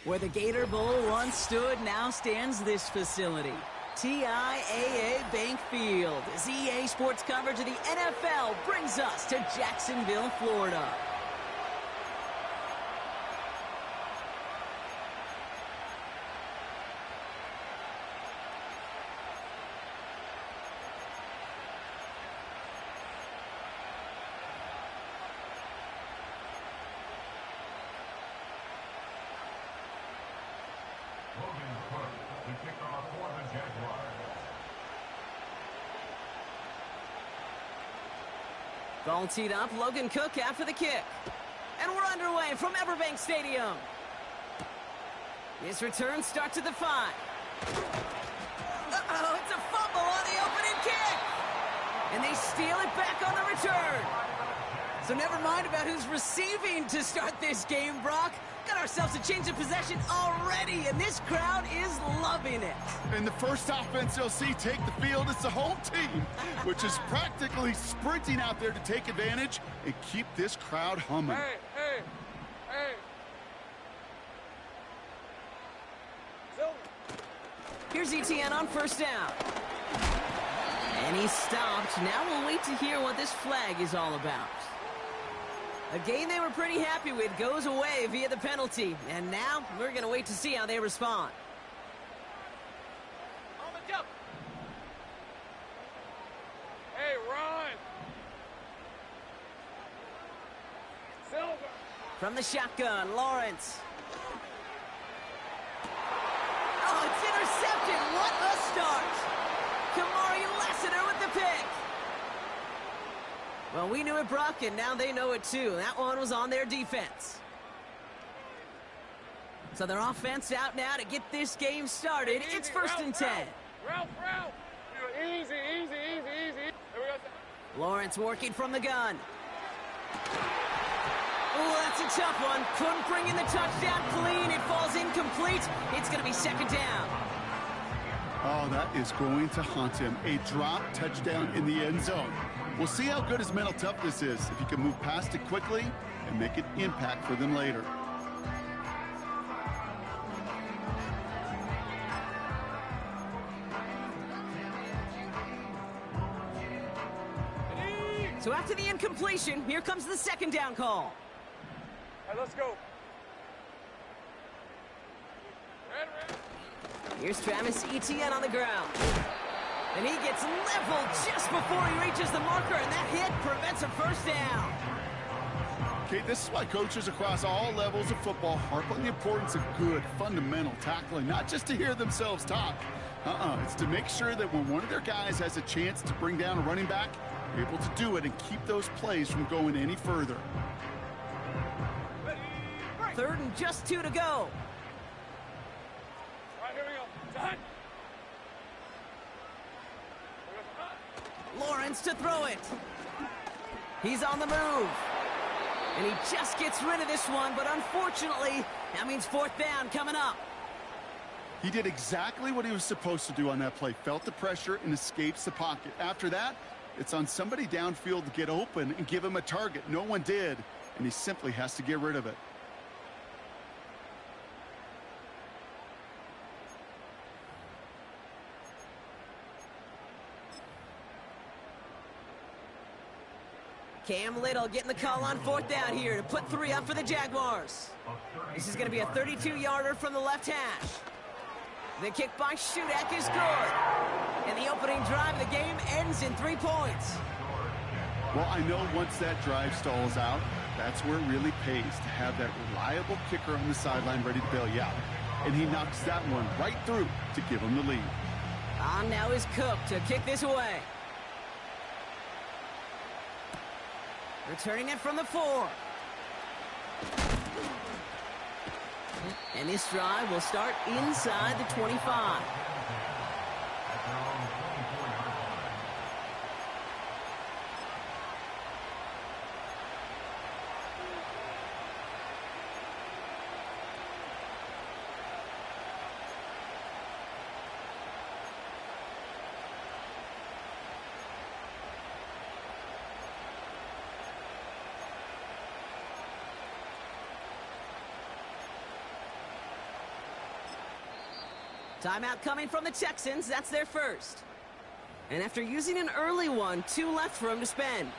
Where the Gator Bowl once stood, now stands this facility. TIAA Bank Field, as EA Sports coverage of the NFL brings us to Jacksonville, Florida. Ball teed up, Logan Cook after the kick. And we're underway from Everbank Stadium. His return starts at the 5. Uh-oh, it's a fumble on the opening kick. And they steal it back on the return. So never mind about who's receiving to start this game, Brock. Got ourselves a change of possession already, and this crowd is loving it. And the first offense you'll see take the field is the home team, which is practically sprinting out there to take advantage and keep this crowd humming. Hey. Here's ETN on first down. And he's stopped. Now we'll wait to hear what this flag is all about. A game they were pretty happy with goes away via the penalty. And now we're going to wait to see how they respond. On the jump. Hey, run. Silver. From the shotgun, Lawrence. Oh, it's intercepted. What a start. Kamari Lassiter with the pick. Well, we knew it, Brock, and now they know it too. That one was on their defense. So their offense out now to get this game started. Easy, It's first and 10. Ralph. Easy. Here we go. Lawrence working from the gun. Oh, that's a tough one. Couldn't bring in the touchdown clean. It falls incomplete. It's going to be second down. Oh, that is going to haunt him. A drop touchdown in the end zone. We'll see how good his mental toughness is if he can move past it quickly and make an impact for them later. So after the incompletion, here comes the second down call. All right, let's go. Red. Here's Travis Etienne on the ground. And he gets leveled just before he reaches the marker, and that hit prevents a first down. Okay, this is why coaches across all levels of football harp on the importance of good, fundamental tackling, not just to hear themselves talk. It's to make sure that when one of their guys has a chance to bring down a running back, they're able to do it and keep those plays from going any further. Third and just 2 to go. All right, here we go. Time. Lawrence to throw it. He's on the move. And he just gets rid of this one, but unfortunately, that means fourth down coming up. He did exactly what he was supposed to do on that play. Felt the pressure and escapes the pocket. After that, it's on somebody downfield to get open and give him a target. No one did, and he simply has to get rid of it. Cam Little getting the call on fourth down here to put 3 up for the Jaguars. This is going to be a 32-yarder from the left hash. The kick by Shudak is good. And the opening drive of the game ends in 3 points. Well, I know once that drive stalls out, that's where it really pays to have that reliable kicker on the sideline ready to bail you out. And he knocks that one right through to give him the lead. On now is Cook to kick this away. Returning it from the 4. And this drive will start inside the 25. Timeout coming from the Texans. That's their first. And after using an early one, 2 left for him to spend.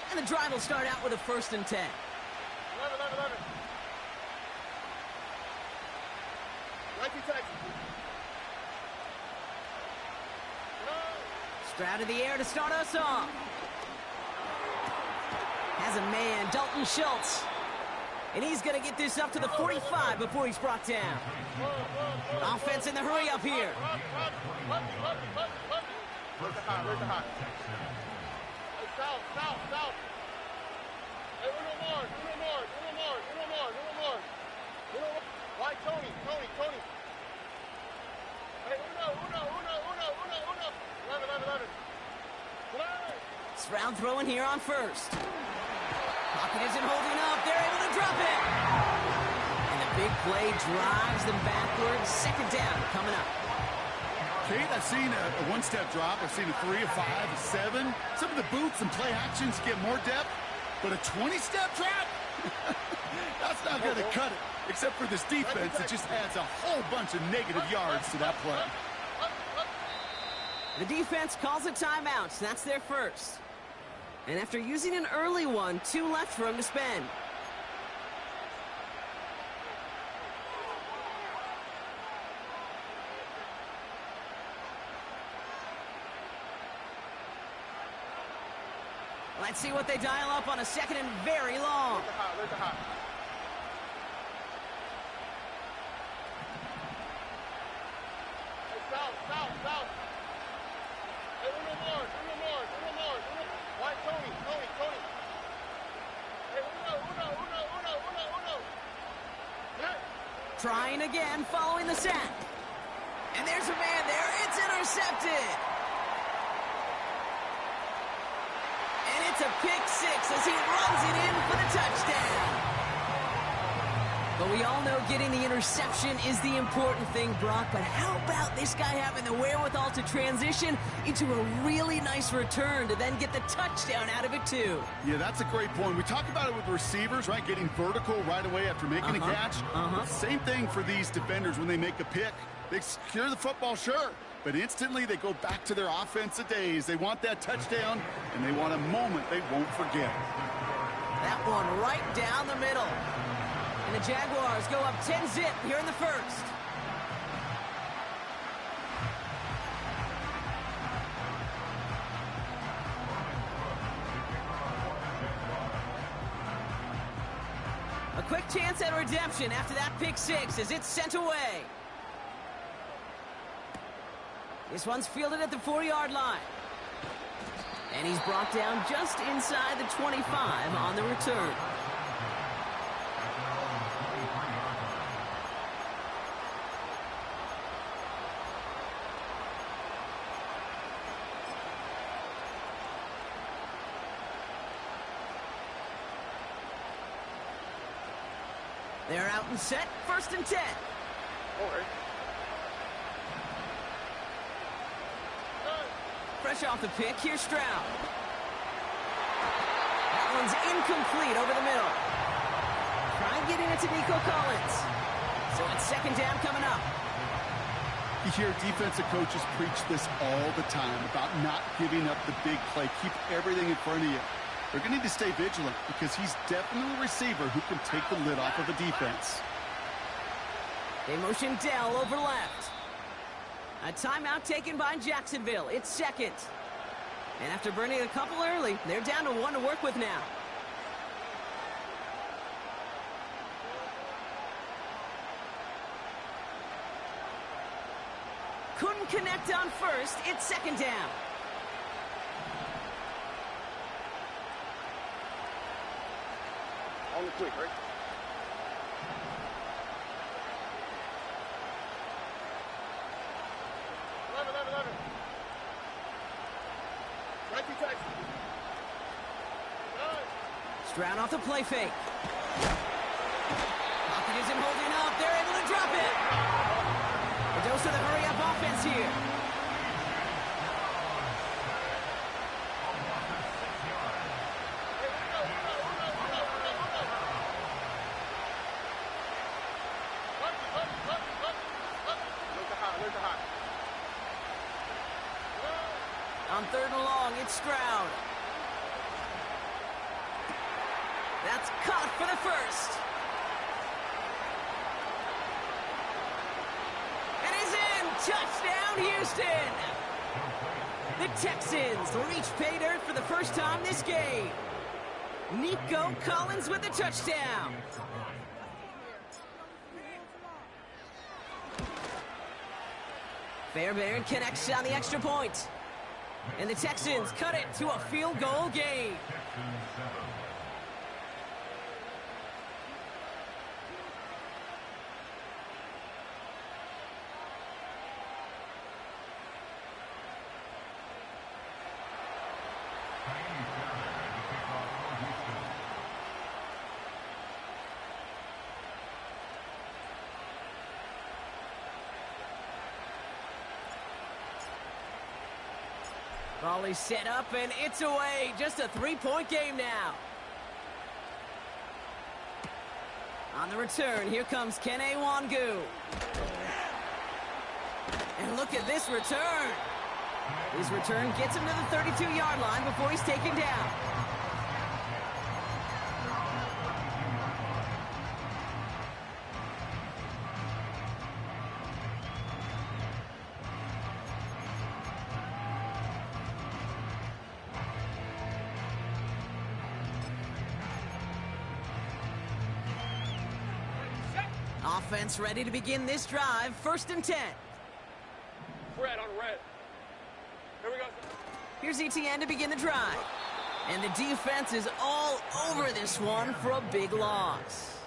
And the drive will start out with a 1st and 10. 11. Right to Texas. Stroud in the air to start us off. Has a man, Dalton Schultz. And he's going to get this up to the 45 before he's brought down. Offense in the hurry up here. Where's the hot? South. Hey, Uno more. White, Tony. Hey, Uno. 11. Stroud throwing here on 1st. Pocket isn't holding up. They're able to drop it. And the big play drives them backwards. 2nd down coming up. Kate, I've seen a one-step drop. I've seen a 3, a 5, a 7. Some of the boots and play actions get more depth, but a 20-step drop? That's not going to cut it. Except for this defense, it just adds a whole bunch of negative yards to that play. The defense calls a timeout. That's their first. And after using an early one, 2 left for him to spend. Let's see what they dial up on a 2nd and very long. Where's the hot? Hey, south. Hey, Uno more. White, Tony. Hey, Uno. Hey. Trying again, following the sack. And there's a man there. It's intercepted. And it's a pick 6 as he runs it in for the touchdown. But we all know getting the interception is the important thing, Brock. But how about this guy having the wherewithal to transition into a really nice return to then get the touchdown out of it, too? Yeah, that's a great point. We talk about it with receivers, right? Getting vertical right away after making a catch. Same thing for these defenders when they make a pick. They secure the football, sure. But instantly they go back to their offensive days. They want that touchdown, and they want a moment they won't forget. That one right down the middle. And the Jaguars go up 10-zip here in the first. A quick chance at redemption after that pick 6 as it's sent away. This one's fielded at the 4-yard line. And he's brought down just inside the 25 on the return. They're out and set, 1st and 10. Fresh off the pick, here's Stroud. That one's incomplete over the middle. Try getting it to Nico Collins. So it's 2nd down coming up. You hear defensive coaches preach this all the time about not giving up the big play. Keep everything in front of you. They're going to need to stay vigilant because he's definitely a receiver who can take the lid off of a defense. They motion Dell over left. A timeout taken by Jacksonville. It's 2nd. And after burning a couple early, they're down to 1 to work with now. Couldn't connect on 1st. It's 2nd down. On the quick, right? Right to Texas. Stroud off the play fake. Pocket isn't holding up. They're able to drop it. A dose of the hurry-up offense here. On 3rd and long, it's Stroud. That's caught for the first. And he's in. Touchdown, Houston. The Texans reach pay dirt for the first time this game. Nico Collins with the touchdown. Fairbairn connects on the extra point. And the Texans cut it to a field goal game. Volley set up, and it's away. Just a 3-point game now. On the return, here comes Kene Wangu. And look at this return. His return gets him to the 32-yard line before he's taken down. Offense ready to begin this drive. 1st and 10. Red on red. Here we go. Here's ETN to begin the drive. And the defense is all over this one for a big loss.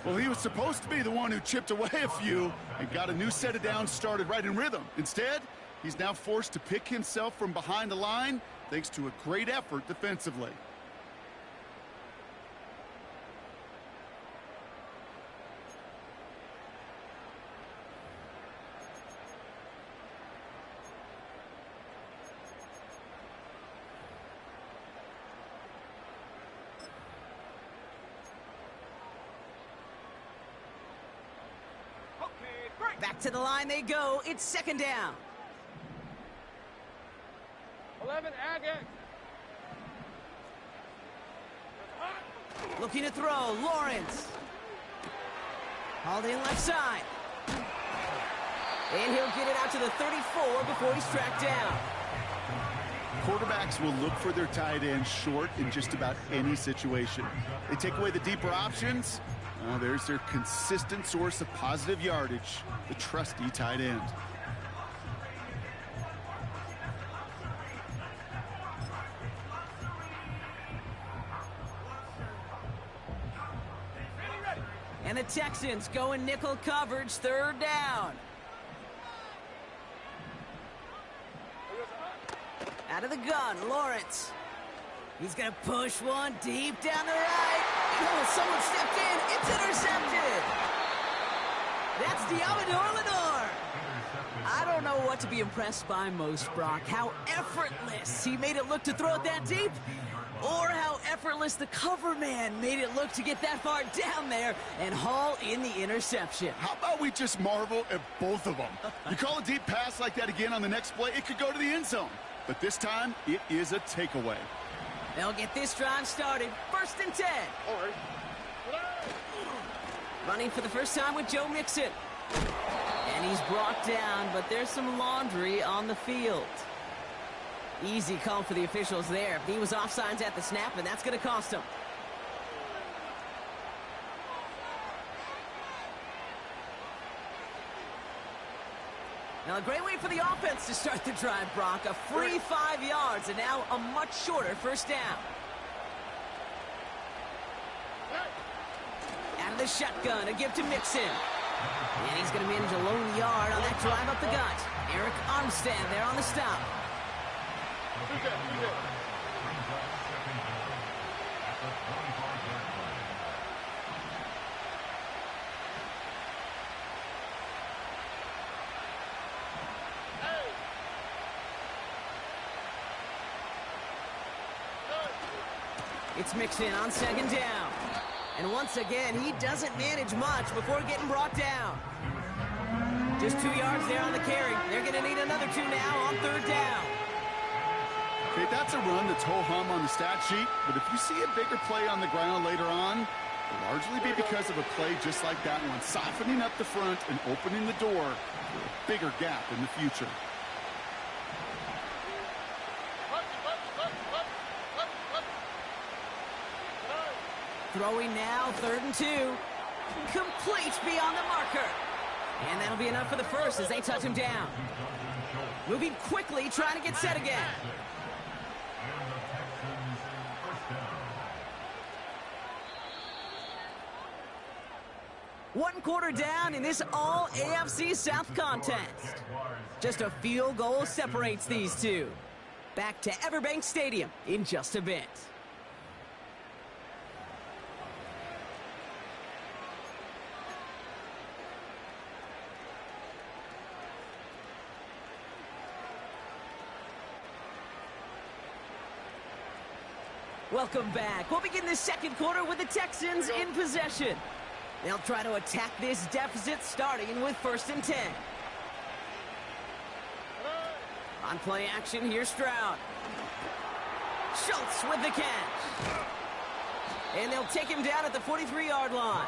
Well, he was supposed to be the one who chipped away a few and got a new set of downs started right in rhythm. Instead, he's now forced to pick himself from behind the line thanks to a great effort defensively. Back to the line they go. It's 2nd down. 11, Agate. Looking to throw. Lawrence. Hauled in left side. And he'll get it out to the 34 before he's tracked down. Quarterbacks will look for their tight end short in just about any situation. They take away the deeper options. There's their consistent source of positive yardage, the trusty tight end. And the Texans go in nickel coverage, 3rd down. Out of the gun, Lawrence. He's going to push one deep down the right. Oh, someone stepped in. It's intercepted. That's Diamador Lenore. I don't know what to be impressed by most, Brock. How effortless he made it look to throw it that deep, or how effortless the cover man made it look to get that far down there and haul in the interception. How about we just marvel at both of them? You call a deep pass like that again on the next play, it could go to the end zone. But this time, it is a takeaway. They'll get this drive started. 1st and 10. All right. Running for the first time with Joe Mixon. And he's brought down, but there's some laundry on the field. Easy call for the officials there. He was offsides at the snap, and that's going to cost him. Now, a great way for the offense to start the drive, Brock. A free 5 yards, and now a much shorter 1st down. Out of the shotgun, a give to Mixon. And he's going to manage a lone yard on that drive up the gut. Eric Armstead there on the stop. It's Mixon on second down. And once again, he doesn't manage much before getting brought down. Just 2 yards there on the carry. They're going to need another 2 now on third down. Okay, that's a run that's ho-hum on the stat sheet, but if you see a bigger play on the ground later on, it'll largely be because of a play just like that one, softening up the front and opening the door for a bigger gap in the future. Throwing now, 3rd and 2. Complete beyond the marker. And that'll be enough for the first as they touch him down. Moving quickly, trying to get set again. One quarter down in this all AFC South contest. Just a field goal separates these two. Back to Everbank Stadium in just a bit. Welcome back. We'll begin the second quarter with the Texans in possession. They'll try to attack this deficit starting with 1st and 10. On play action, here's Stroud. Schultz with the catch. And they'll take him down at the 43-yard line.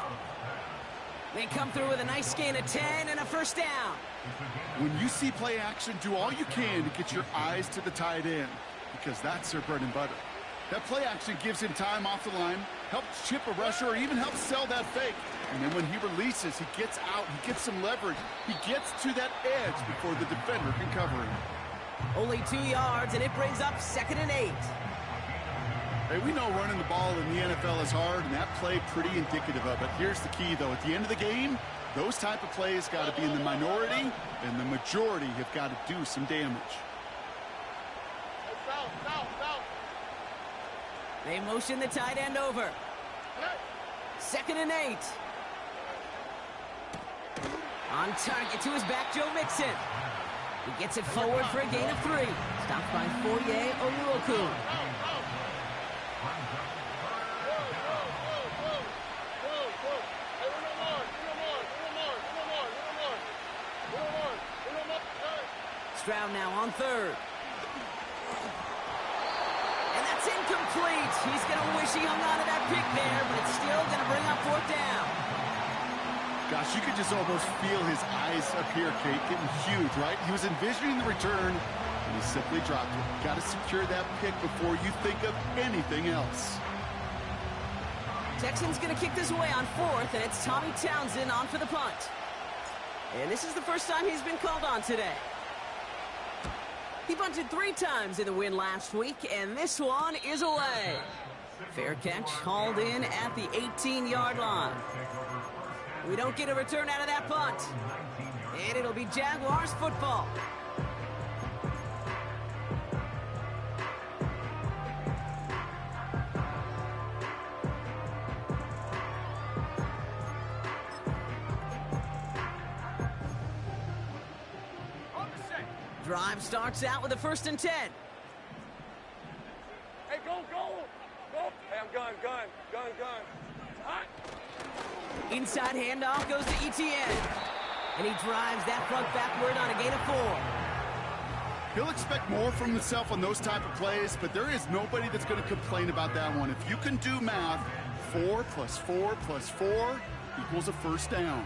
They come through with a nice gain of 10 and a first down. When you see play action, do all you can to get your eyes to the tight end, because that's their bread and butter. That play action gives him time off the line, helps chip a rusher, or even helps sell that fake. And then when he releases, he gets out, he gets some leverage. He gets to that edge before the defender can cover him. Only 2 yards, and it brings up 2nd and 8. Hey, we know running the ball in the NFL is hard, and that play pretty indicative of it. Here's the key, though. At the end of the game, those type of plays got to be in the minority, and the majority have got to do some damage. They motion the tight end over. 2nd and 8. On target to his back, Joe Mixon. He gets it forward for a gain of 3. Stopped by Foye Oluokun. Stroud now on 3rd. And that's incomplete. He's going to wish he hung on to that pick there, but it's still going to bring up 4th down. Gosh, you could just almost feel his eyes up here, Kate, getting huge, right? He was envisioning the return, and he simply dropped it. Got to secure that pick before you think of anything else. Texans going to kick this away on 4th, and it's Tommy Townsend on for the punt. And this is the first time he's been called on today. He punted 3 times in the win last week, and this one is away. Fair catch, hauled in at the 18-yard line. We don't get a return out of that punt. And it'll be Jaguars football. Drive starts out with a 1st and 10. Hey, go! Hey, I'm gun. Hot. Inside handoff goes to Etienne. And he drives that front backward on a gain of 4. He'll expect more from himself on those type of plays, but there is nobody that's going to complain about that one. If you can do math, 4 plus 4 plus 4 equals a first down.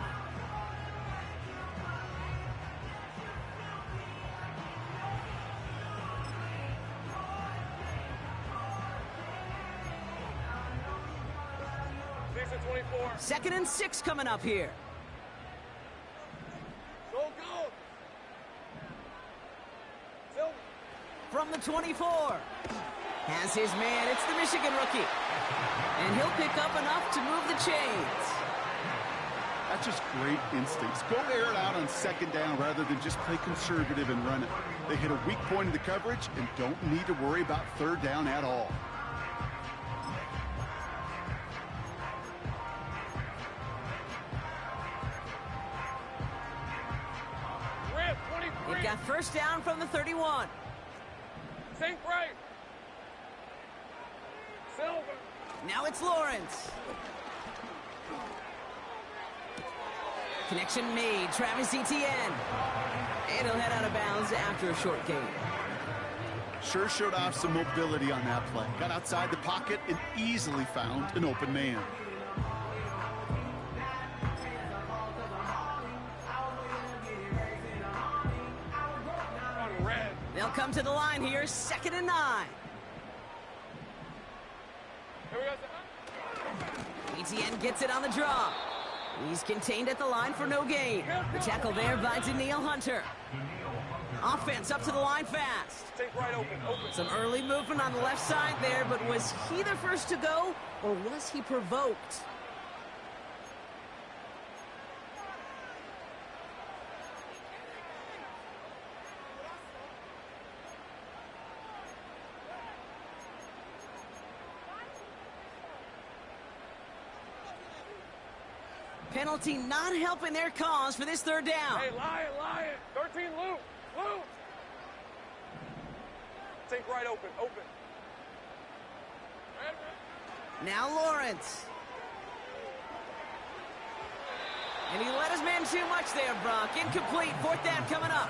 Second and 6 coming up here. Go! From the 24. Has his man. It's the Michigan rookie. And he'll pick up enough to move the chains. That's just great instincts. Go air it out on 2nd down rather than just play conservative and run it. They hit a weak point in the coverage and don't need to worry about 3rd down at all. got first down from the 31. Sink right. Silver. Now it's Lawrence. Connection made. Travis Etienne. And he'll head out of bounds after a short gain. Sure showed off some mobility on that play. Got outside the pocket and easily found an open man. On red. They'll come to the line here, 2nd and 9. Here we go. Etienne gets it on the draw. He's contained at the line for no gain. The tackle there by Danielle Hunter. Offense up to the line fast. Sink right open. Some early movement on the left side there, but was he the first to go, or was he provoked? Penalty not helping their cause for this 3rd down. Hey, Lion. 13, Luke. Sink right open. Now Lawrence. And he let his man too much there, Brock. Incomplete. 4th down coming up.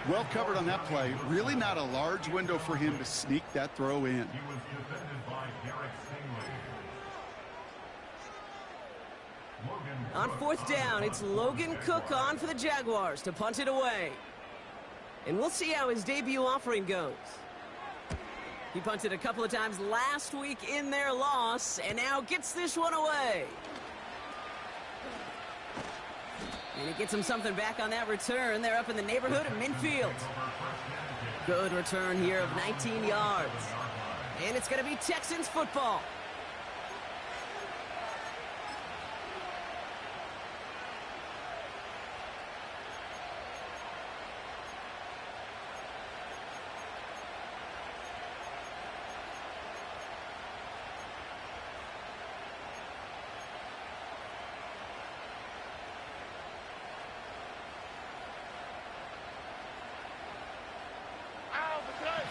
Well covered on that play. Really not a large window for him to sneak that throw in. On 4th down, it's Logan Cook on for the Jaguars to punt it away. And we'll see how his debut offering goes. He punted a couple of times last week in their loss, and now gets this one away. And it gets him something back on that return. They're up in the neighborhood of midfield. Good return here of 19 yards. And it's going to be Texans football.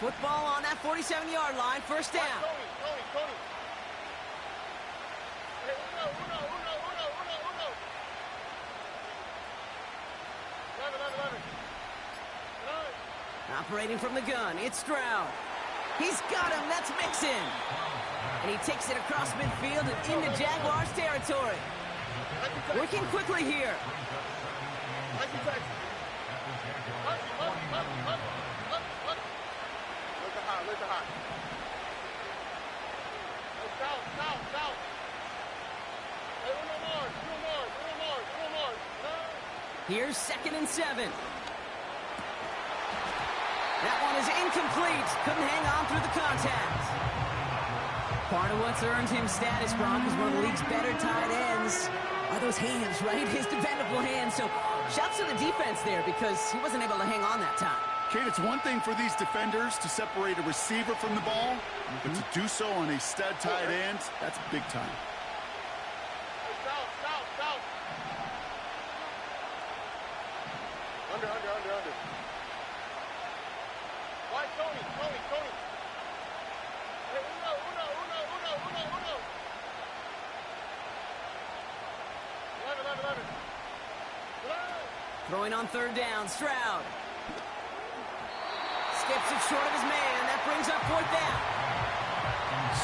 Football on that 47-yard line, 1st down. Tony. Hey, uno. 11. Operating from the gun, it's Stroud. He's got him, that's Mixon. And he takes it across midfield and into Jaguars territory. Working quickly here. Look high. South. Hey, uno more. Here's 2nd and 7. That one is incomplete. Couldn't hang on through the contact. Part of what's earned him status, Brock, is one of the league's better tight ends. Are those hands, right? His dependable hands. So shouts to the defense there because he wasn't able to hang on that time. Kate, it's one thing for these defenders to separate a receiver from the ball, but to do so on a stud tight end, that's big time. South. Under. Why, Tony. Hey, uno. 11. Throwing on 3rd down, Stroud. Skips it short of his man. That brings up 4th down.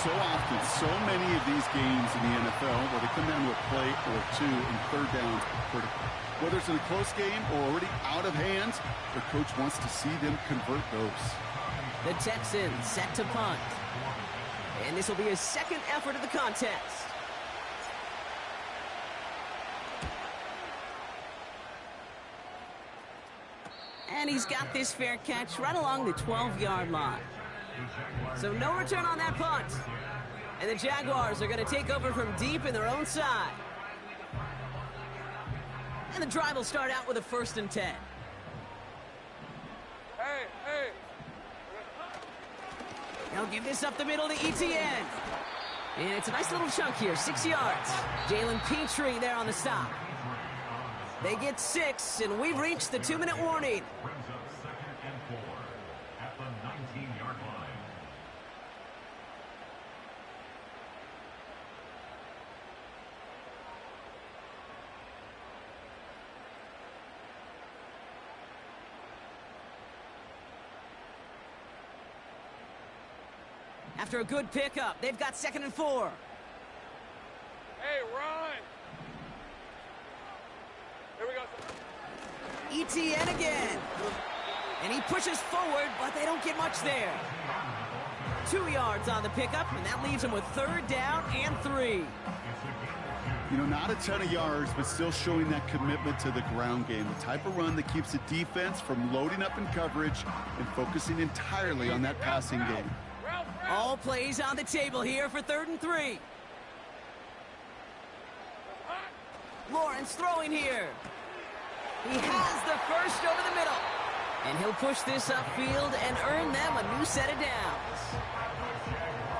So often, so many of these games in the NFL where they come down to a play or two and 3rd downs are critical. Whether it's in a close game or already out of hands, the coach wants to see them convert those. The Texans set to punt. And this will be his 2nd effort of the contest. And he's got this fair catch right along the 12-yard line. So no return on that punt. And the Jaguars are going to take over from deep in their own side. And the drive will start out with a 1st and 10. Hey. They'll give this up the middle to Etienne. And it's a nice little chunk here, 6 yards. Jalen Petrie there on the stop. They get 6, and we've reached the 2-minute warning. After a good pickup, they've got 2nd and 4. Hey, run! Here we go. ETN again. And he pushes forward, but they don't get much there. 2 yards on the pickup, and that leaves him with 3rd down and 3. You know, not a ton of yards, but still showing that commitment to the ground game. The type of run that keeps the defense from loading up in coverage and focusing entirely on that passing game. All plays on the table here for 3rd and 3. Lawrence throwing here. He has the first over the middle. And he'll push this upfield and earn them a new set of downs.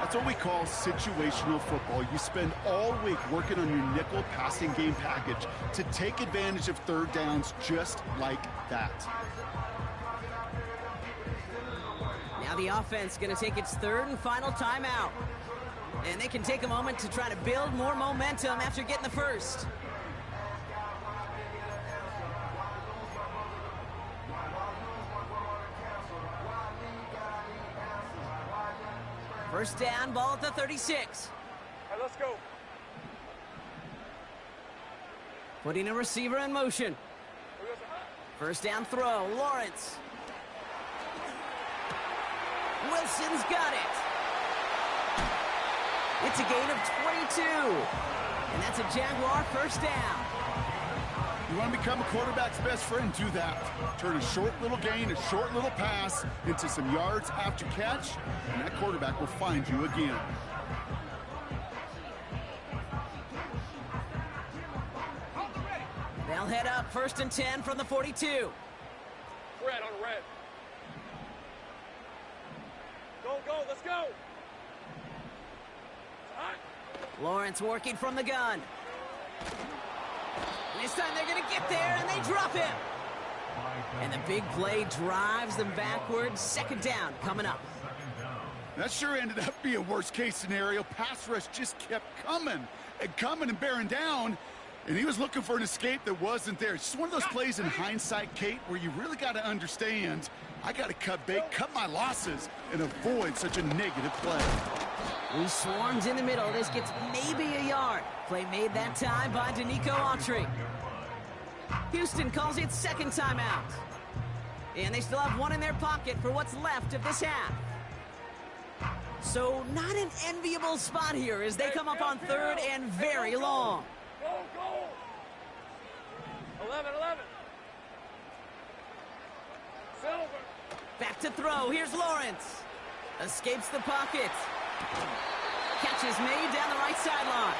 That's what we call situational football. You spend all week working on your nickel passing game package to take advantage of 3rd downs just like that. Now the offense going to take its 3rd and final timeout. And they can take a moment to try to build more momentum after getting the first. First down, ball at the 36. All right, let's go. Putting a receiver in motion. First down throw, Lawrence. Wilson's got it. It's a gain of 22. And that's a Jaguar first down. You want to become a quarterback's best friend, do that. Turn a short little gain, a short little pass into some yards after catch, and that quarterback will find you again. They'll head up 1st and 10 from the 42. Red on red. Go, go, let's go. Hot. Lawrence working from the gun. And this time they're going to get there, and they drop him. And the big play drives them backwards. 2nd down coming up. That sure ended up being a worst-case scenario. Pass rush just kept coming and bearing down, and he was looking for an escape that wasn't there. It's just one of those plays in hindsight, Kate, where you really got to understand, I got to cut bait, cut my losses, and avoid such a negative play. He swarms in the middle. This gets maybe a yard. Play made that time by Danico Autry. Houston calls it 2nd timeout. And they still have 1 in their pocket for what's left of this half. So not an enviable spot here as they come up on 3rd and very long. Go, go. 11, 11. Silver. Back to throw. Here's Lawrence. Escapes the pocket. Catch is made down the right sideline.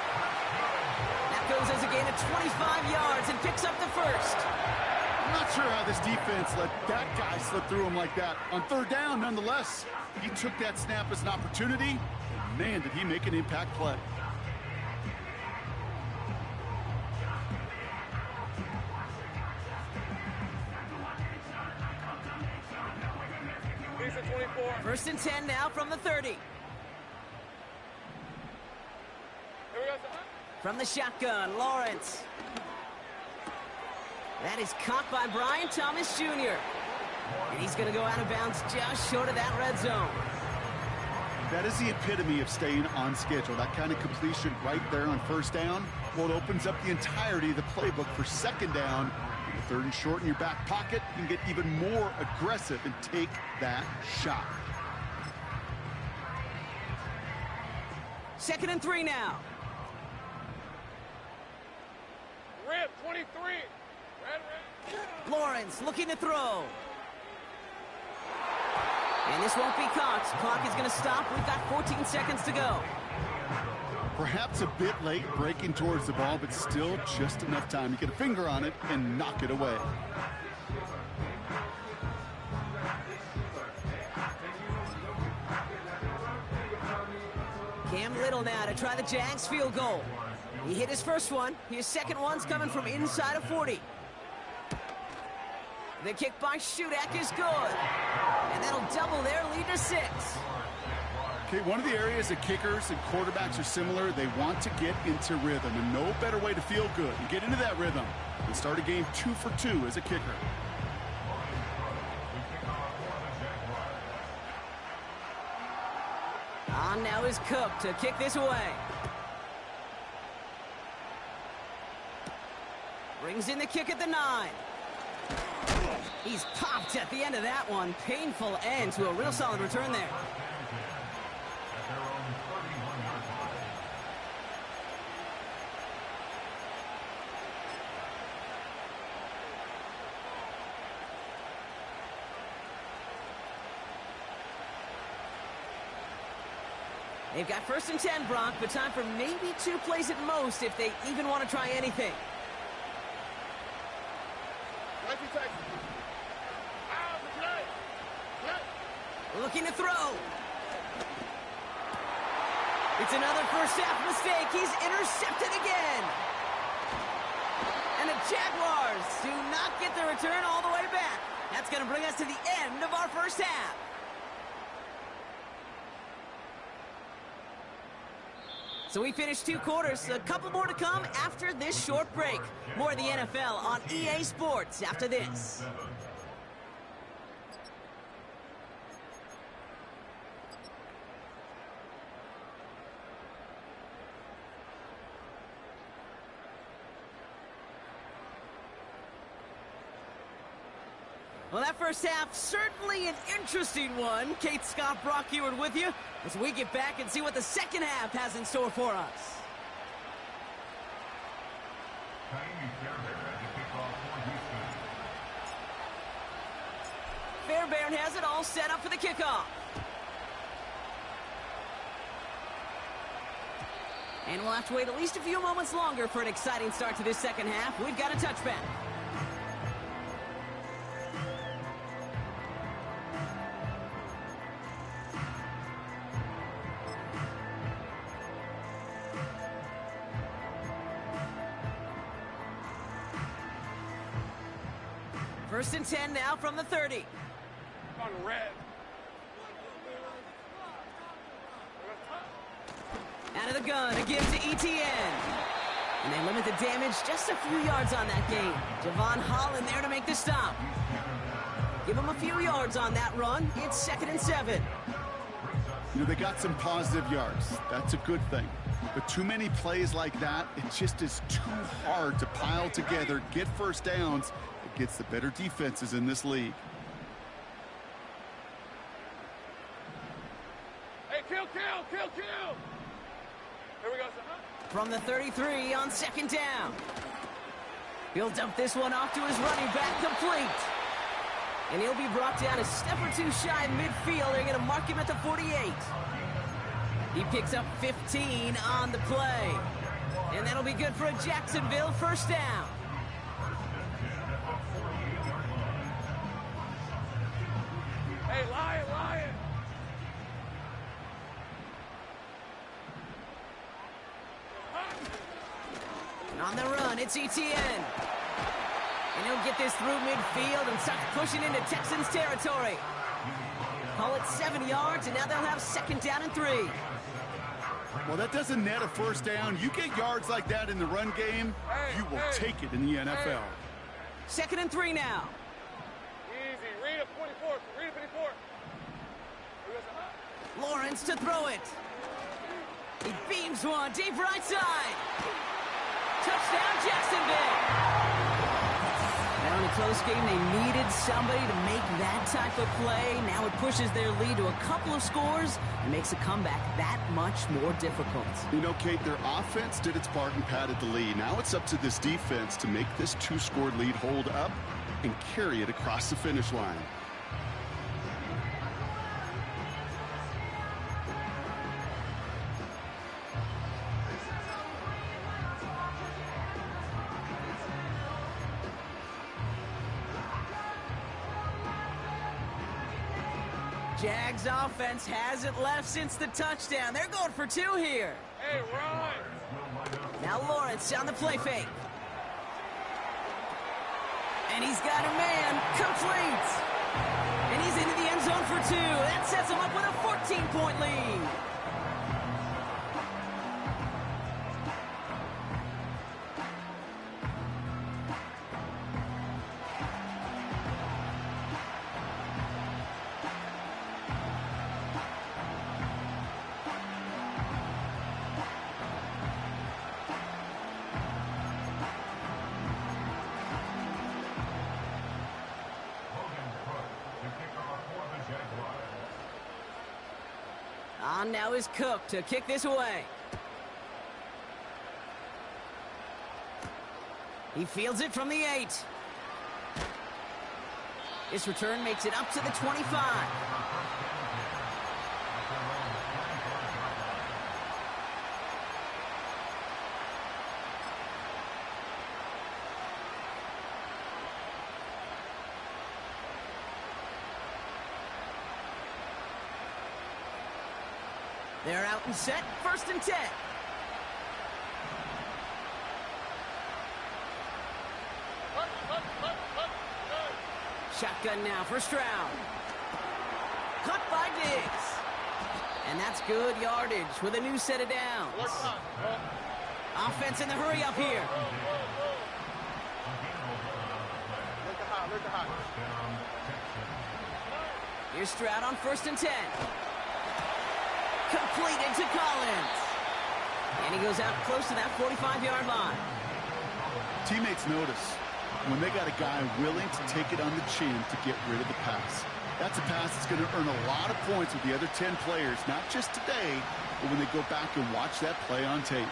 That goes as a gain of 25 yards and picks up the first. I'm not sure how this defense let that guy slip through him like that. On 3rd down, nonetheless, he took that snap as an opportunity, and man, did he make an impact play. Piece of 24. 1st and 10 now from the 30. Here we go. From the shotgun, Lawrence. That is caught by Brian Thomas Jr. And he's going to go out of bounds just short of that red zone. That is the epitome of staying on schedule. That kind of completion right there on 1st down. Well, it opens up the entirety of the playbook for 2nd down. 3rd and short in your back pocket, you can get even more aggressive and take that shot. 2nd and 3 now. Red 23. Red. Lawrence looking to throw. And this won't be caught. Clock is going to stop. We've got 14 seconds to go. Perhaps a bit late breaking towards the ball, but still just enough time to get a finger on it and knock it away. Cam Little now to try the Jags field goal. He hit his first one. His second one's coming from inside of 40. The kick by Shudak is good. And that'll double their lead to 6. Okay, one of the areas that kickers and quarterbacks are similar, they want to get into rhythm, and no better way to feel good and get into that rhythm than start a game 2 for 2 as a kicker. On now is Cook to kick this away. Brings in the kick at the 9. He's popped at the end of that one. Painful end to a real solid return there. They've got 1st and 10, Brock, but time for maybe 2 plays at most if they even want to try anything. Looking to throw. It's another first half mistake. He's intercepted again. And the Jaguars do not get the return all the way back. That's going to bring us to the end of our first half. So we finished 2 quarters. A couple more to come after this short break. More of the NFL on EA Sports after this. Well, that first half, certainly an interesting one. Kate Scott, Brock Ewart with you as we get back and see what the second half has in store for us. Fairbairn has it all set up for the kickoff. And we'll have to wait at least a few moments longer for an exciting start to this second half. We've got a touchback. First and 10 now from the 30. On red. Out of the gun, a give to ETN. And they limit the damage just a few yards on that game. Javon Holland there to make the stop. Give him a few yards on that run. It's 2nd and 7. You know, they got some positive yards. That's a good thing. But too many plays like that, it just is too hard to pile together, get first downs. It gets the better defenses in this league. Hey, kill! Here we go, son. From the 33 on 2nd down. He'll dump this one off to his running back, complete. And he'll be brought down a step or 2 shy of midfield. They're going to mark him at the 48. He picks up 15 on the play. And that'll be good for a Jacksonville first down. Hey, Lion! And on the run, it's ETN. And he'll get this through midfield and start pushing into Texans territory. Call it 7 yards, and now they'll have 2nd down and 3. Well, that doesn't net a first down. You get yards like that in the run game, you will take it in the NFL. 2nd and 3 now. Easy. Read a 24. Here we go, son. Lawrence to throw it. He beams one deep right side. Touchdown, Jacksonville. And on a close game, they needed somebody to make that type of play. Now it pushes their lead to a couple of scores and makes a comeback that much more difficult. You know, Kate, their offense did its part and padded the lead. Now it's up to this defense to make this 2-score lead hold up and carry it across the finish line. Jags offense hasn't left since the touchdown. They're going for 2 here. Hey, run! Now Lawrence on the play fake. And he's got a man, complete. And he's into the end zone for 2. That sets him up with a 14-point lead. On now is Cook to kick this away. He fields it from the 8. This return makes it up to the 25. They're out and set, 1st and 10. Shotgun now for Stroud. Cut by Diggs. And that's good yardage with a new set of downs. Offense in the hurry up here. Here's Stroud on 1st and 10. Completed to Collins. And he goes out close to that 45-yard line. Teammates notice when they got a guy willing to take it on the chin to get rid of the pass. That's a pass that's going to earn a lot of points with the other 10 players, not just today, but when they go back and watch that play on tape.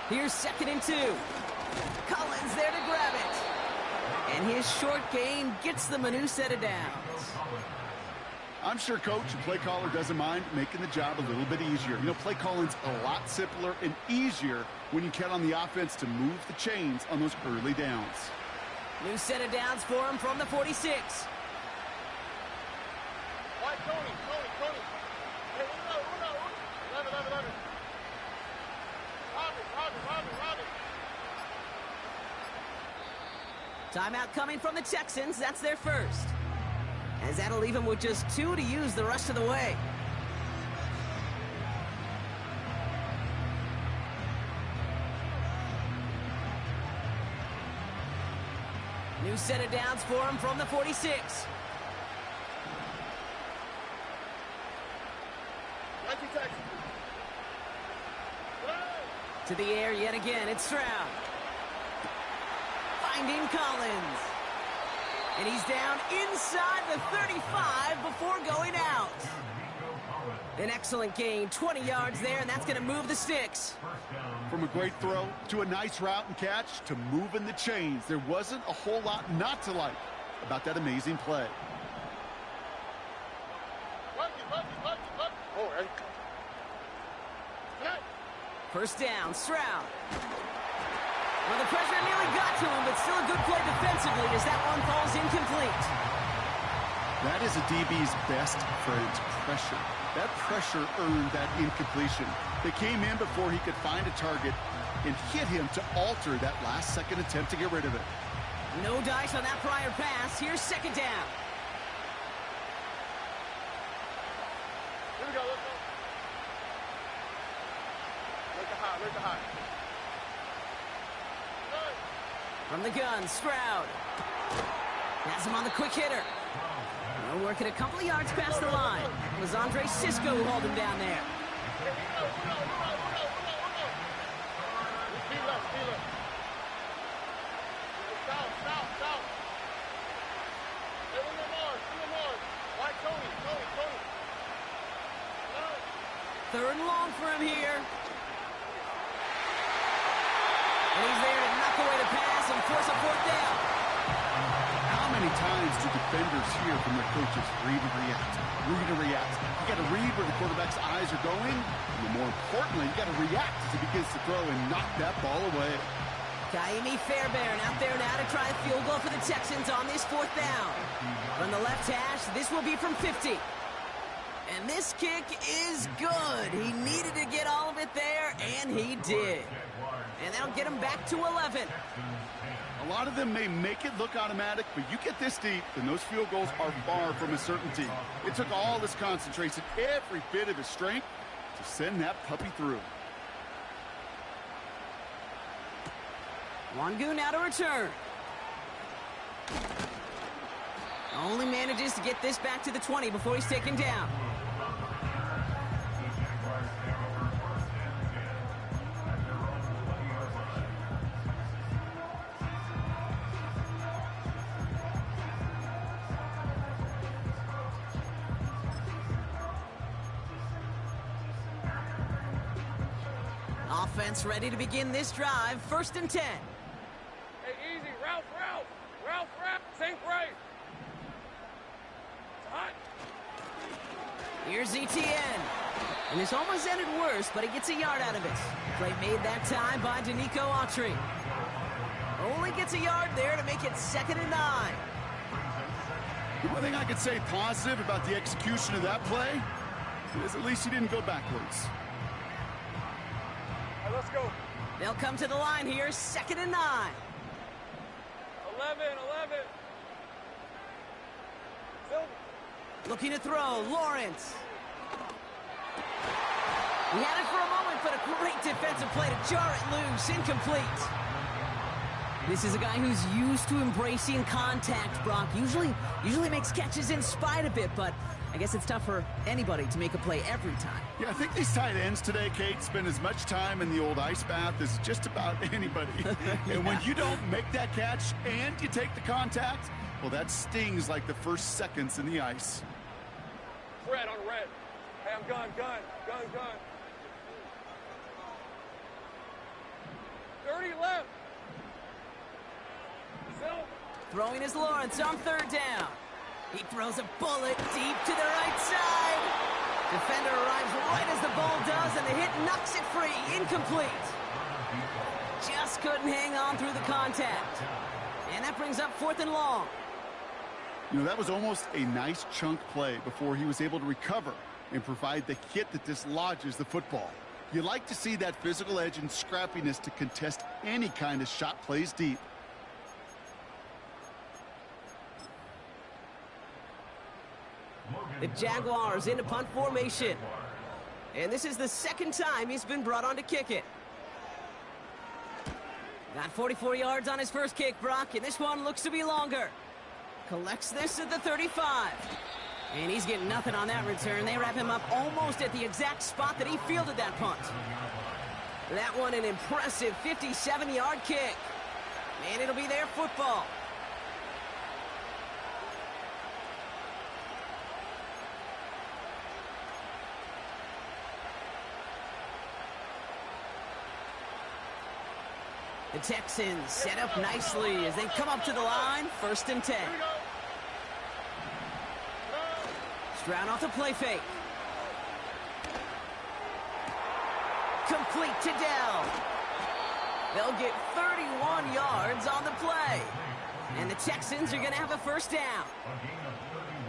Here's 2nd and 2. Collins there to grab it. And his short gain gets them a new set of downs. I'm sure coach and play caller doesn't mind making the job a little bit easier. You know, play calling's a lot simpler and easier when you count on the offense to move the chains on those early downs. New set of downs for him from the 46. Tony. Hey, Robbie. Timeout coming from the Texans. That's their first. As that'll leave him with just 2 to use the rest of the way. New set of downs for him from the 46. To the air yet again. It's Stroud. Finding Collins. And he's down inside the 35 before going out. An excellent gain, 20 yards there, and that's going to move the sticks. From a great throw to a nice route and catch to moving the chains, there wasn't a whole lot not to like about that amazing play. First down, Stroud. Well, the pressure nearly got to him, but still a good play defensively as that one falls incomplete. That is a DB's best friend, pressure. That pressure earned that incompletion. They came in before he could find a target and hit him to alter that last-second attempt to get rid of it. No dice on that prior pass. Here's 2nd down. Here we go, let's go. Look the high. From the gun, Stroud. Has him on the quick hitter. We're working a couple of yards past the line. It was Andre Cisco who hauled him down there. Third and long for him here. And he's there to knock away the pass and force a 4th down. How many times do defenders hear from their coaches, read and react? Read and react. You got to read where the quarterback's eyes are going. And more importantly, you got to react as he begins to throw and knock that ball away. Kaimi Fairbairn out there now to try a field goal for the Texans on this 4th down. From the left hash, this will be from 50. And this kick is good. He needed to get all of it there, and he did. And that'll get him back to 11. A lot of them may make it look automatic, but you get this deep, and those field goals are far from a certainty. It took all his concentration, every bit of his strength, to send that puppy through. Wangu now to return. Only manages to get this back to the 20 before he's taken down. Offense ready to begin this drive. 1st and 10. Hey, easy. Ralph. Same price. It's hot. Here's ETN. And this almost ended worse, but he gets a yard out of it. Play made that time by Danico Autry. Only gets a yard there to make it 2nd and 9. The one thing I could say positive about the execution of that play is at least he didn't go backwards. All right, let's go. They'll come to the line here, 2nd and 9. 11. Silver. Looking to throw, Lawrence. He had it for a moment, but a great defensive play to jar it loose, incomplete. This is a guy who's used to embracing contact, Brock. Usually makes catches in spite of it, but I guess it's tough for anybody to make a play every time. Yeah, I think these tight ends today, Kate, spend as much time in the old ice bath as just about anybody. And when you don't make that catch and you take the contact, well, that stings like the first seconds in the ice. Red on red. Hey, I'm gun. 30 left. Silver. Throwing is Lawrence on 3rd down. He throws a bullet deep to the right side. Defender arrives right as the ball does, and the hit knocks it free. Incomplete. Just couldn't hang on through the contact. And that brings up 4th and long. You know, that was almost a nice chunk play before he was able to recover and provide the hit that dislodges the football. You like to see that physical edge and scrappiness to contest any kind of shot plays deep. The Jaguars into punt formation. And this is the 2nd time he's been brought on to kick it. Got 44 yards on his first kick, Brock, and this one looks to be longer. Collects this at the 35. And he's getting nothing on that return. They wrap him up almost at the exact spot that he fielded that punt. That one an impressive 57-yard kick. And it'll be their football. The Texans set up nicely as they come up to the line. 1st and 10. Stroud off the play fake. Complete to Dell. They'll get 31 yards on the play. And the Texans are going to have a 1st down.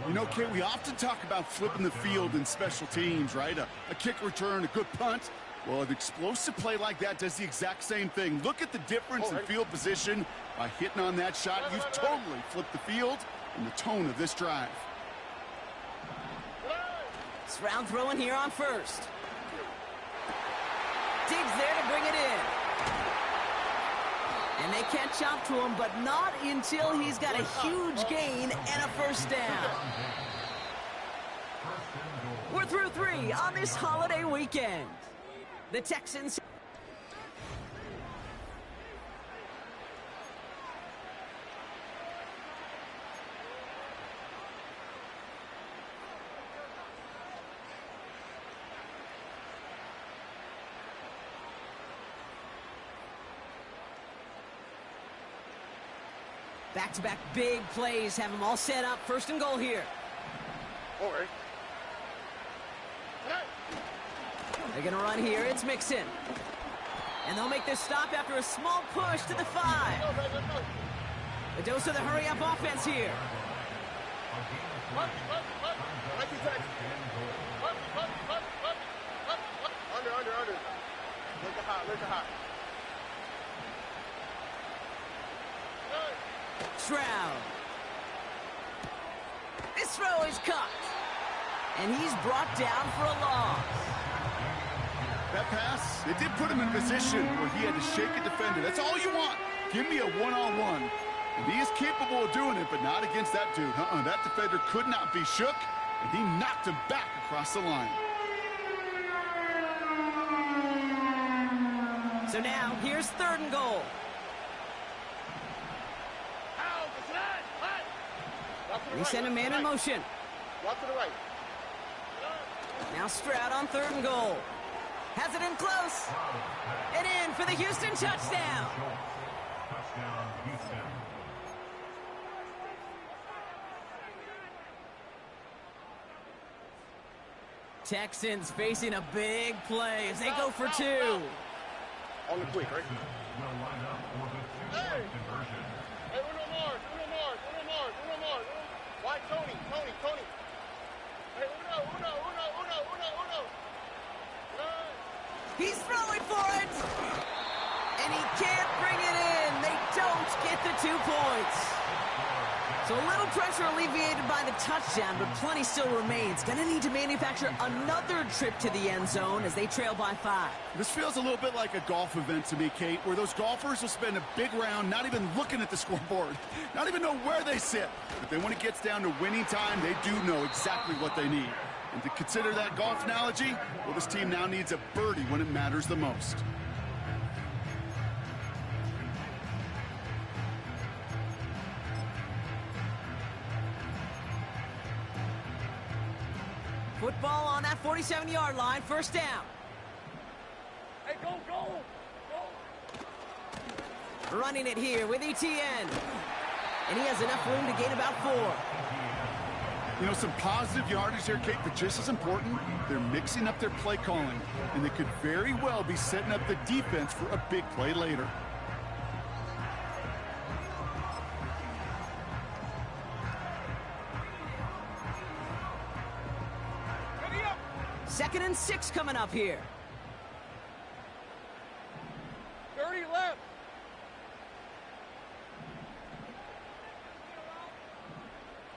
You know, Kate, we often talk about flipping the field in special teams, right? A kick return, a good punt. Well, an explosive play like that does the exact same thing. Look at the difference in field position. By hitting on that shot, you've totally flipped the field and the tone of this drive. Stroud throwing here on 1st. Diggs there to bring it in. And they catch up to him, but not until he's got a huge gain and a 1st down. We're through 3 on this holiday weekend. The Texans. Back-to-back big plays have them all set up. 1st and goal here. All right. They're going to run here. It's Mixon. And they'll make this stop after a small push to the 5. A dose of the hurry-up offense here. Under. Look at hot. Stroud. This throw is caught. And he's brought down for a loss. That pass, it did put him in a position where he had to shake a defender. That's all you want. Give me a one-on-one. And he is capable of doing it, but not against that dude. That defender could not be shook, and he knocked him back across the line. So now, here's 3rd and goal. We send a man in motion. Walk to the right. Now Stroud on 3rd and goal. Has it in close. And in for the Houston touchdown. Touchdown, Houston. Texans facing a big play as they go for two. On the quick, right? Will line up for the two-point conversion. Hey, Uno Mars. White, Tony. Hey, Uno. He's throwing for it. And he can't bring it in. They don't get the 2 points. So a little pressure alleviated by the touchdown, but plenty still remains. Gonna need to manufacture another trip to the end zone as they trail by 5. This feels a little bit like a golf event to me, Kate, where those golfers will spend a big round not even looking at the scoreboard, not even know where they sit. But then when it gets down to winning time, they do know exactly what they need. And to consider that golf analogy, well, this team now needs a birdie when it matters the most. Football on that 47-yard line, first down. Hey, go. Running it here with ETN. And he has enough room to gain about 4. You know, some positive yardage here, Kate, but just as important, they're mixing up their play calling, and they could very well be setting up the defense for a big play later. Ready up. 2nd and 6 coming up here. 30 left.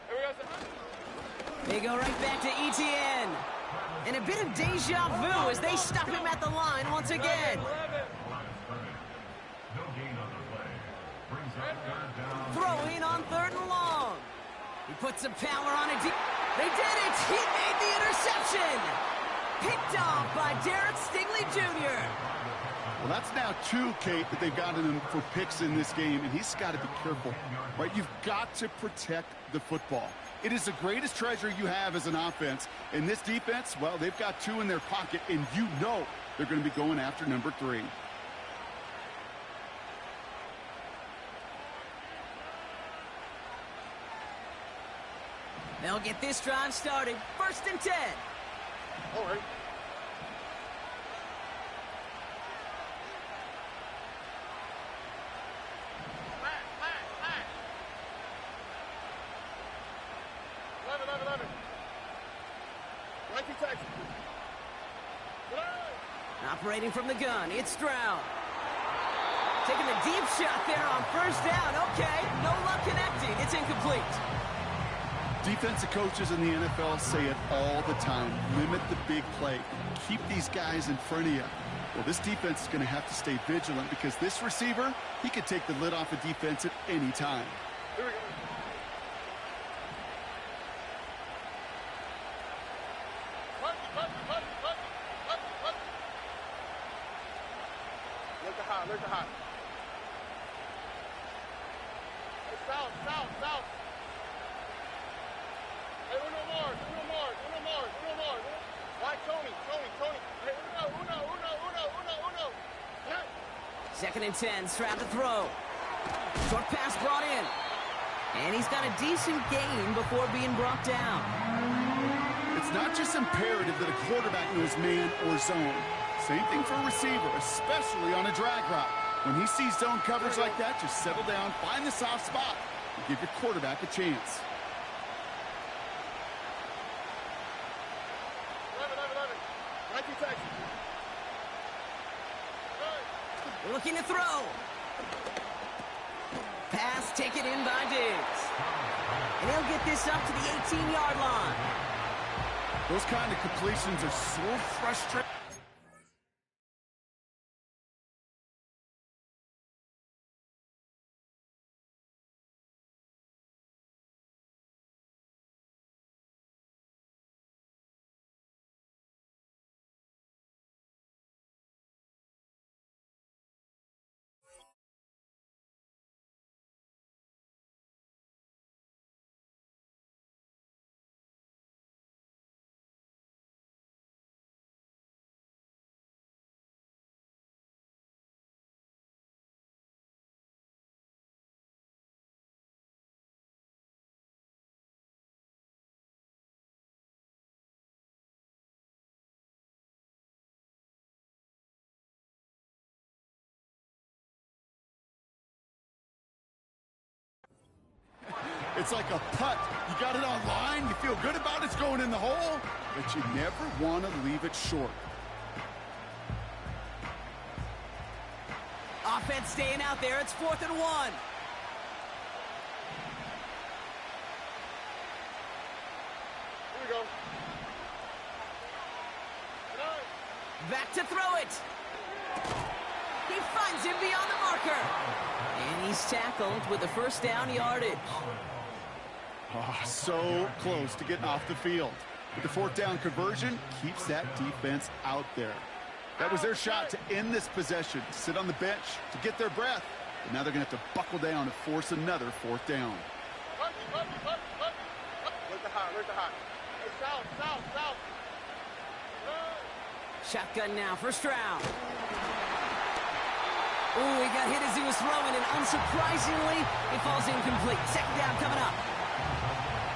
Here we go. They go right back to ETN. And a bit of deja vu as they stop him at the line once again. 11. No gain on the play. Brings up third down. Throwing on 3rd and long. He puts some power on it. They did it! He made the interception! Picked off by Derek Stingley Jr. Well, that's now 2, Kate, that they've gotten him for picks in this game, and he's got to be careful, right? You've got to protect the football. It is the greatest treasure you have as an offense. And this defense, well, they've got 2 in their pocket, and you know they're going to be going after number 3. They'll get this drive started. 1st and 10. All right. Flat. 11. 19 Texas. Operating from the gun, it's Stroud. Taking the deep shot there on 1st down. Okay, no luck connecting. It's incomplete. Defensive coaches in the NFL say it all the time. Limit the big play. Keep these guys in front of you. Well, this defense is going to have to stay vigilant because this receiver, he could take the lid off a defense at any time. Here we go. Look at hot. Hey, south. Hey, Uno Mars. White, Tony. Hey, Uno. 2nd and 10, Stroud to throw. Short pass brought in. And he's got a decent gain before being brought down. It's not just imperative that a quarterback knows man or zone. Same thing for a receiver, especially on a drag route. When he sees zone coverage like that, just settle down, find the soft spot, and give your quarterback a chance. 11. 19 Texas. Looking to throw. Pass taken in by Diggs. And he'll get this up to the 18-yard line. Those kind of completions are so frustrating. It's like a putt. You got it on line, you feel good about it's going in the hole, but you never want to leave it short. Offense staying out there. It's 4th and 1. Here we go. Back to throw it. He finds him beyond the marker. And he's tackled with the first down yardage. Oh, so close to getting off the field. But the 4th down conversion keeps that defense out there. That was their shot to end this possession, to sit on the bench, to get their breath. But now they're going to have to buckle down and force another 4th down. Where's the hot? Hey, south. Shotgun now for Stroud. Ooh, he got hit as he was throwing, and unsurprisingly, it falls incomplete. 2nd down coming up.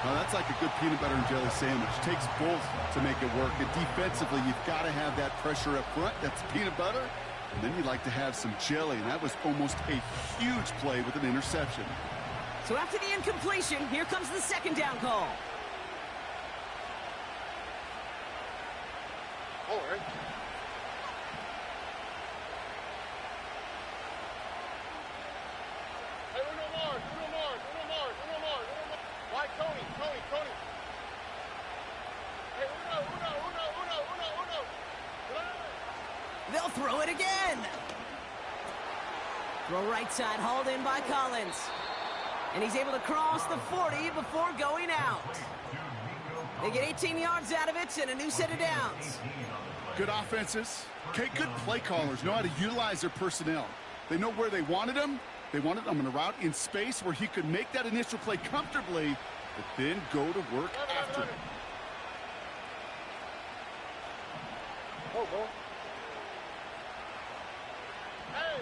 Well, that's like a good peanut butter and jelly sandwich. Takes both to make it work. And defensively, you've got to have that pressure up front. That's peanut butter. And then you'd like to have some jelly. And that was almost a huge play with an interception. So after the incompletion, here comes the 2nd down call. All right. Hey, Uno Mars. Why Tony? Hey, Uno. They'll throw it again. Throw right side, hauled in by Collins. And he's able to cross the 40 before going out. They get 18 yards out of it and a new set of downs. Good offenses. Okay, good play callers know how to utilize their personnel. They know where they wanted them. They wanted them in a route in space where he could make that initial play comfortably, but then go to work after it.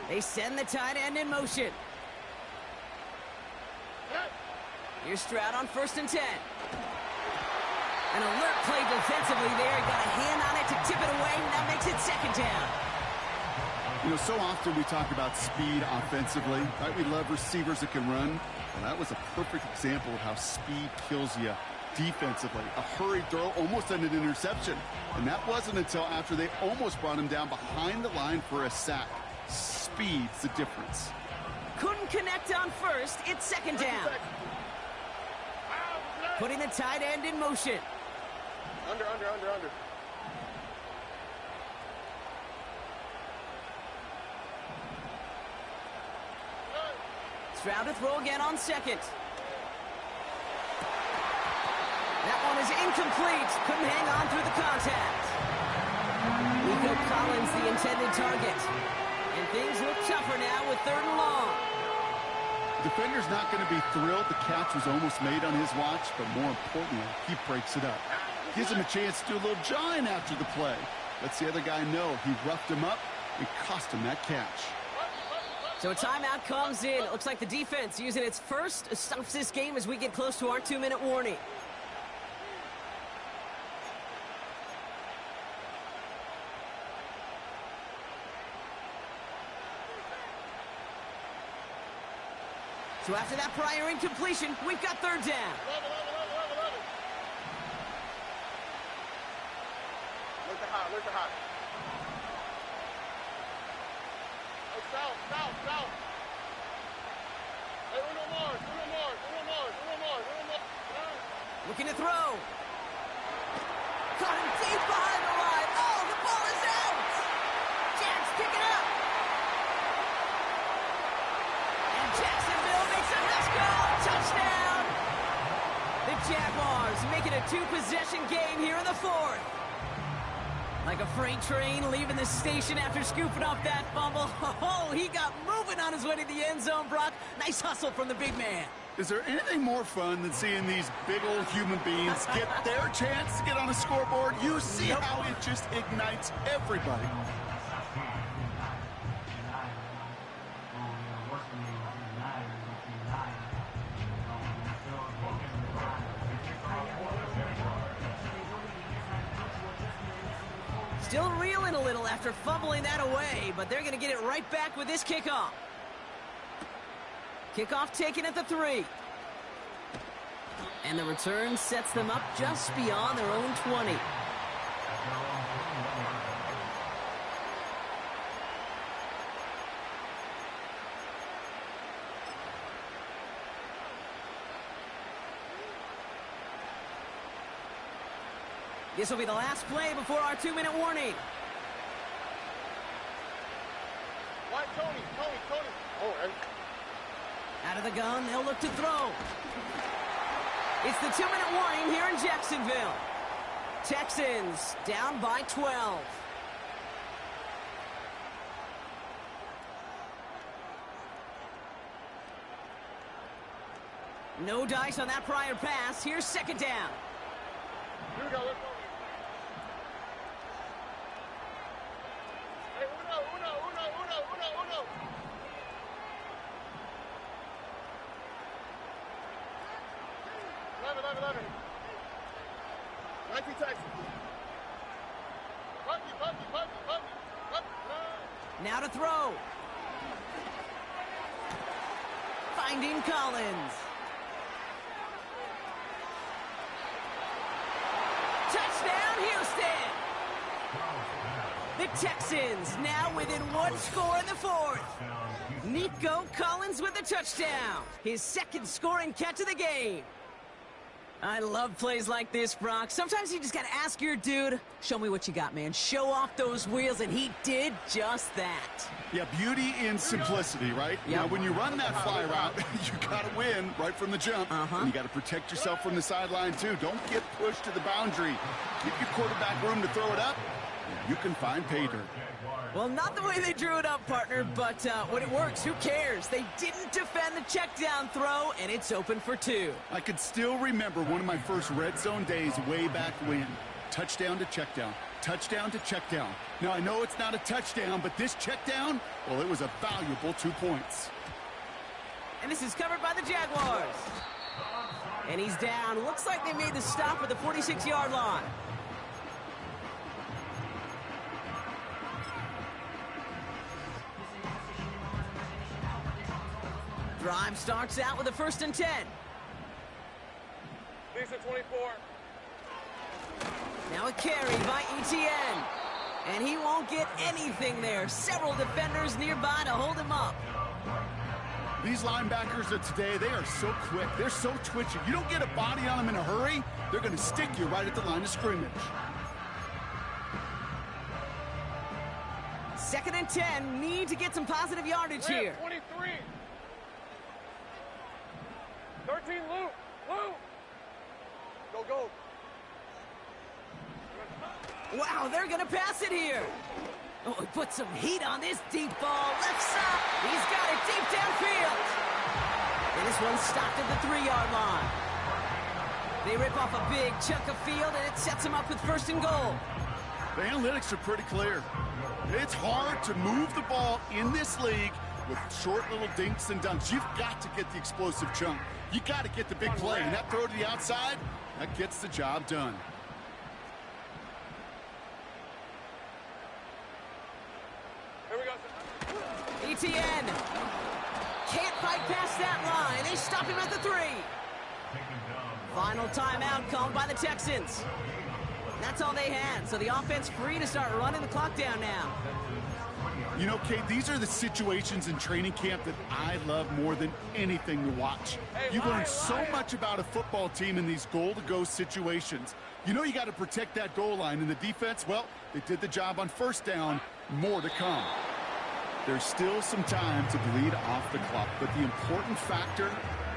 They send the tight end in motion. Here's Stroud on 1st and 10. An alert play defensively there. He got a hand on it to tip it away, and that makes it 2nd down. You know, so often we talk about speed offensively, right? We love receivers that can run. Well, that was a perfect example of how speed kills you defensively. A hurried throw, almost an interception. And that wasn't until after they almost brought him down behind the line for a sack. Speed's the difference. Couldn't connect on 1st. It's 2nd down. Putting the tight end in motion. Under. Stroud to throw again on 2nd. That one is incomplete. Couldn't hang on through the contact. Nico Collins, the intended target. And things look tougher now with 3rd and long. The defender's not going to be thrilled the catch was almost made on his watch, but more importantly, he breaks it up. Gives him a chance to do a little jawing after the play. Lets the other guy know he roughed him up and cost him that catch. So a timeout comes in. It looks like the defense using its first stops this game as we get close to our 2-minute warning. So after that prior incompletion, we've got 3rd down. Where's the hot? Oh, south. Hey, Uno Mars. Looking to throw. Caught him deep behind the line. Oh, the ball is out. Jags pick it up. And Jacksonville makes a let's go. Touchdown. The Jaguars make it a 2-possession game here in the 4th. Like a freight train leaving the station after scooping off that fumble. Oh, he got moving on his way to the end zone, Brock. Nice hustle from the big man. Is there anything more fun than seeing these big old human beings get their chance to get on a scoreboard? You see how it just ignites everybody. Still reeling a little after fumbling that away, but they're going to get it right back with this kickoff. Kickoff taken at the 3. And the return sets them up just beyond their own 20. This will be the last play before our 2-minute warning. Why, Tony? Oh, and Out of the gun, they'll look to throw. It's the 2-minute warning here in Jacksonville. Texans down by 12. No dice on that prior pass. Here's second down. here we go. Let's go. Hey, uno. 11. 19 Texans. Bucky. Now to throw. Finding Collins. Touchdown, Houston! The Texans now within one score in the fourth. Nico Collins with a touchdown. His second scoring catch of the game. I love plays like this, Brock. Sometimes you just got to ask your dude, show me what you got, man. Show off those wheels, and he did just that. Yeah, beauty in simplicity, right? Yep. Now, when you run that fly route, you got to win right from the jump. And you got to protect yourself from the sideline, too. Don't get pushed to the boundary. Give your quarterback room to throw it up, and you can find pay dirt. Well, not the way they drew it up, partner, but when it works, who cares? They didn't defend the check down throw, and it's open for 2. I could still remember one of my first red zone days way back when. Touchdown to check down. Touchdown to check down. Now, I know it's not a touchdown, but this check down, well, it was a valuable 2 points. And this is covered by the Jaguars. And he's down. Looks like they made the stop at the 46-yard line. Drive starts out with a 1st and 10. Lisa 24. Now a carry by ETN. And he won't get anything there. Several defenders nearby to hold him up. These linebackers of today, they are so quick. They're so twitchy. You don't get a body on them in a hurry, they're going to stick you right at the line of scrimmage. 2nd and 10. Need to get some positive yardage here. 23. 13, Luke. Go. Wow, they're going to pass it here. Oh, he put some heat on this deep ball. Left side. He's got it deep downfield. And this one's stopped at the 3-yard line. They rip off a big chunk of field, and it sets them up with 1st and goal. The analytics are pretty clear. It's hard to move the ball in this league with short little dinks and dunks. You've got to get the explosive chunk. You got to get the big play, and that throw to the outside, that gets the job done. Here we go. ETN can't fight past that line. They stop him at the 3. Final timeout called by the Texans. That's all they had, so the offense free to start running the clock down now. You know, Kate, these are the situations in training camp that I love more than anything to watch. You learn so much about a football team in these goal-to-go situations. You know you got to protect that goal line, and the defense, well, they did the job on 1st down. More to come. There's still some time to bleed off the clock, but the important factor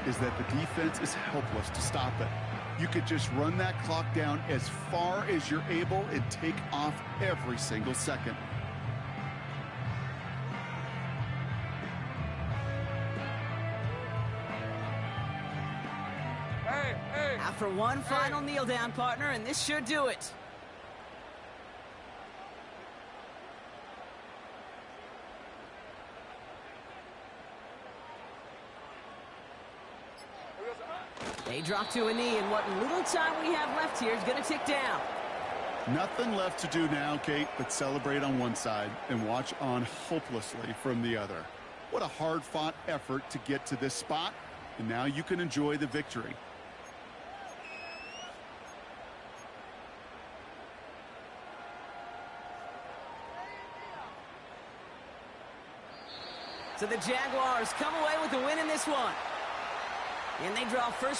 is that the defense is helpless to stop it. You could just run that clock down as far as you're able and take off every single second. After one final kneel down, partner, and this should do it. They drop to a knee, and what little time we have left here is going to tick down. Nothing left to do now, Kate, but celebrate on one side and watch on hopelessly from the other. What a hard-fought effort to get to this spot, and now you can enjoy the victory. So the Jaguars come away with the win in this one. And they draw first